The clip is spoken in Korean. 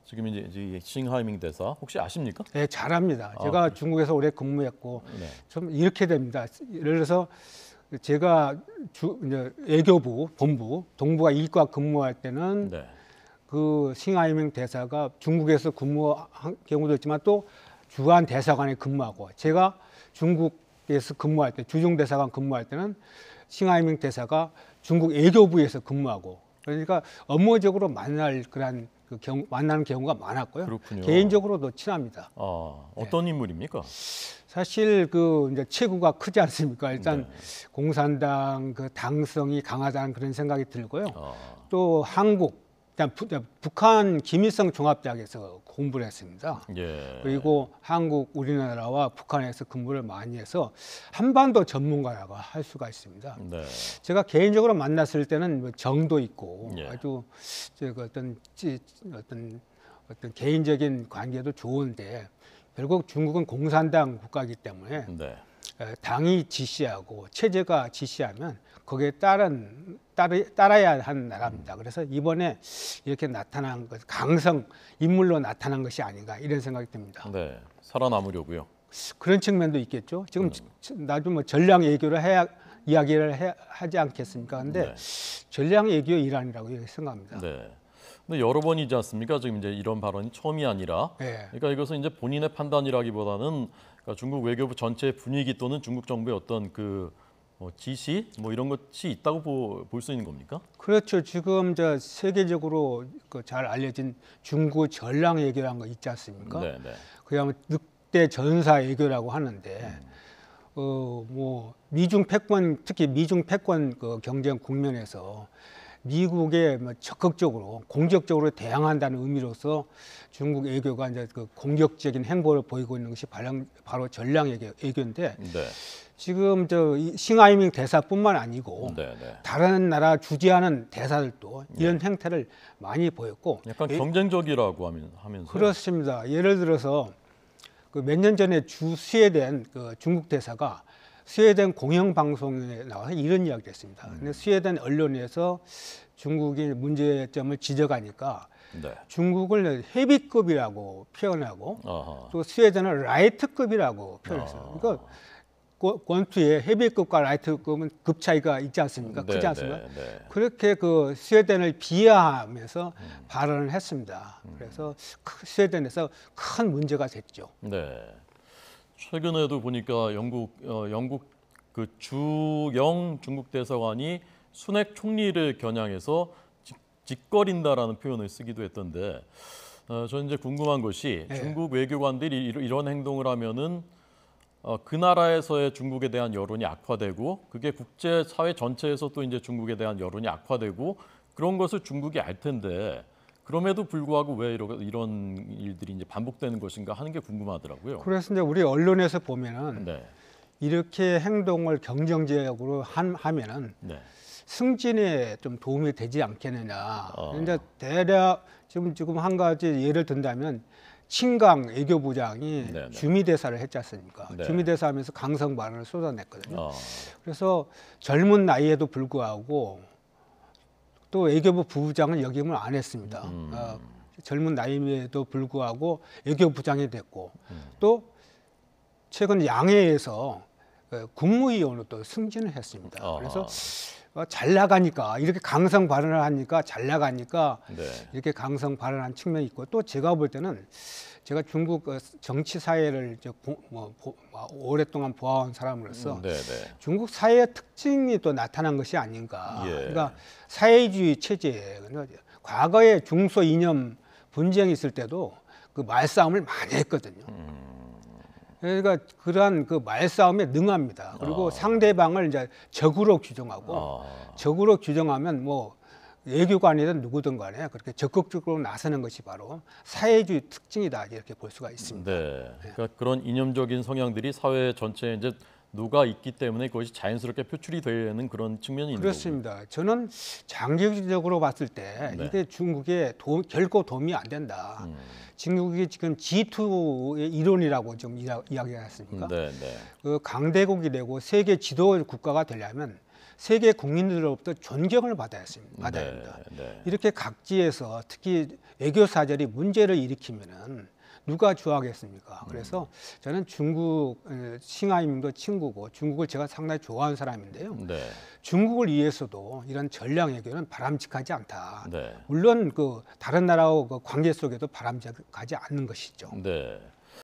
지금 이제 싱하이밍 대사 혹시 아십니까? 네, 잘합니다. 제가 중국에서 오래 근무했고 네. 좀 이렇게 됩니다. 예를 들어서 제가 이제 외교부 본부 동부가 일과 근무할 때는 네. 그 싱하이밍 대사가 중국에서 근무한 경우도 있지만 또 주한 대사관에 근무하고, 제가 중국에서 근무할 때 주중 대사관 근무할 때는 싱하이밍 대사가 중국 외교부에서 근무하고, 그러니까 업무적으로 만나는 경우가 많았고요. 그렇군요. 개인적으로도 친합니다. 어떤 인물입니까? 사실 그 이제 체구가 크지 않습니까? 일단 네. 공산당 그 당성이 강하다는 그런 생각이 들고요. 또 한국, 일단 북한 김일성 종합대학에서 공부를 했습니다. 예. 그리고 한국, 우리나라와 북한에서 근무를 많이 해서 한반도 전문가라고 할 수가 있습니다. 네. 제가 개인적으로 만났을 때는 뭐 정도 있고 예. 아주 어떤 개인적인 관계도 좋은데, 결국 중국은 공산당 국가이기 때문에 네. 당이 지시하고 체제가 지시하면 거기에 따라야 하는 나라입니다. 그래서 이번에 이렇게 나타난 것, 강성 인물로 나타난 것이 아닌가 이런 생각이 듭니다. 네. 살아남으려고요. 그런 측면도 있겠죠. 지금 나도 뭐 전략 외교를 하지 않겠습니까? 근데 전략 외교 일환이라고 생각합니다. 네. 근데 여러 번이지 않습니까? 지금 이제 이런 발언이 처음이 아니라, 그러니까 이것은 이제 본인의 판단이라기보다는 그러니까 중국 외교부 전체 분위기 또는 중국 정부의 어떤 그 지시 뭐 이런 것이 있다고 볼 수 있는 겁니까? 그렇죠. 지금 세계적으로 잘 알려진 중국 전략 외교라는 거 있지 않습니까? 네, 네. 그야말로 늑대 전사 외교라고 하는데, 뭐 미중 패권, 특히 미중 패권 그 경쟁 국면에서 미국에 뭐 적극적으로 공격적으로 대항한다는 의미로서 중국 외교가 이제 그 공격적인 행보를 보이고 있는 것이 바로 전략 외교인데, 네. 지금 싱하이밍 대사뿐만 아니고 네, 네. 다른 나라 주재하는 대사들도 이런 행태를 많이 보였고, 약간 경쟁적이라고 하면서. 그렇습니다. 예를 들어서 그 몇 년 전에 스웨덴 그 중국 대사가 스웨덴 공영방송에 나와서 이런 이야기를 했습니다. 근데 스웨덴 언론에서 중국이 문제점을 지적하니까 네. 중국을 헤비급이라고 표현하고, 또 스웨덴은 라이트급이라고 표현했어요. 그러니까 권투에 헤비급과 라이트급은 급 차이가 있지 않습니까? 크지 않습니까? 네. 그렇게 그 스웨덴을 비하하면서 발언을 했습니다. 그래서 스웨덴에서 큰 문제가 됐죠. 네. 최근에도 보니까 영국 그 주영 중국 대사관이 순핵 총리를 겨냥해서 짓거린다라는 표현을 쓰기도 했던데, 저는 이제 궁금한 것이 중국 외교관들이 이런 행동을 하면은 그 나라에서의 중국에 대한 여론이 악화되고, 그게 국제 사회 전체에서 또 이제 중국에 대한 여론이 악화되고, 그런 것을 중국이 알 텐데 그럼에도 불구하고 왜 이런 일들이 이제 반복되는 것인가 하는 게 궁금하더라고요. 그래서 이제 우리 언론에서 보면은 이렇게 행동을 경쟁적으로 하면은 승진에 좀 도움이 되지 않겠느냐. 그런데 대략 지금 한 가지 예를 든다면, 친강 외교부장이 주미대사를 했지 않습니까? 주미대사 하면서 강성 발언을 쏟아냈거든요. 그래서 젊은 나이에도 불구하고 또 외교부 부부장을 역임을 안 했습니다. 젊은 나이에도 불구하고 외교부장이 됐고, 또 최근 양해에서 국무위원으로 또 승진을 했습니다. 그래서 잘 나가니까, 이렇게 강성 발언을 하니까 잘 나가니까 이렇게 강성 발언한 측면이 있고, 또 제가 볼 때는 제가 중국 정치 사회를 오랫동안 보아온 사람으로서 중국 사회의 특징이 또 나타난 것이 아닌가. 그러니까 사회주의 체제, 과거에 중소 이념 분쟁이 있을 때도 그 말싸움을 많이 했거든요. 그러니까 그러한 그 말싸움에 능합니다. 그리고 상대방을 이제 적으로 규정하고, 적으로 규정하면 뭐 외교관이든 누구든 간에 그렇게 적극적으로 나서는 것이 바로 사회주의 특징이다, 이렇게 볼 수가 있습니다. 네. 그러니까 그런 이념적인 성향들이 사회 전체에 이제 녹아 있기 때문에 그것이 자연스럽게 표출이 되는 그런 측면이 있는 거죠. 그렇습니다. 저는 장기적으로 봤을 때 이게 중국에 결코 도움이 안 된다. 중국이 지금 G2의 이론이라고 좀 이야기하지 않습니까? 그 강대국이 되고 세계 지도 국가가 되려면 세계 국민들로부터 존경을 받아야 합니다. 이렇게 각지에서 특히 외교 사절이 문제를 일으키면은 누가 좋아하겠습니까? 그래서 저는 중국 싱하이밍도 친구고 중국을 제가 상당히 좋아하는 사람인데요. 중국을 위해서도 이런 전략 외교는 바람직하지 않다. 물론 그 다른 나라와 그 관계 속에도 바람직하지 않는 것이죠.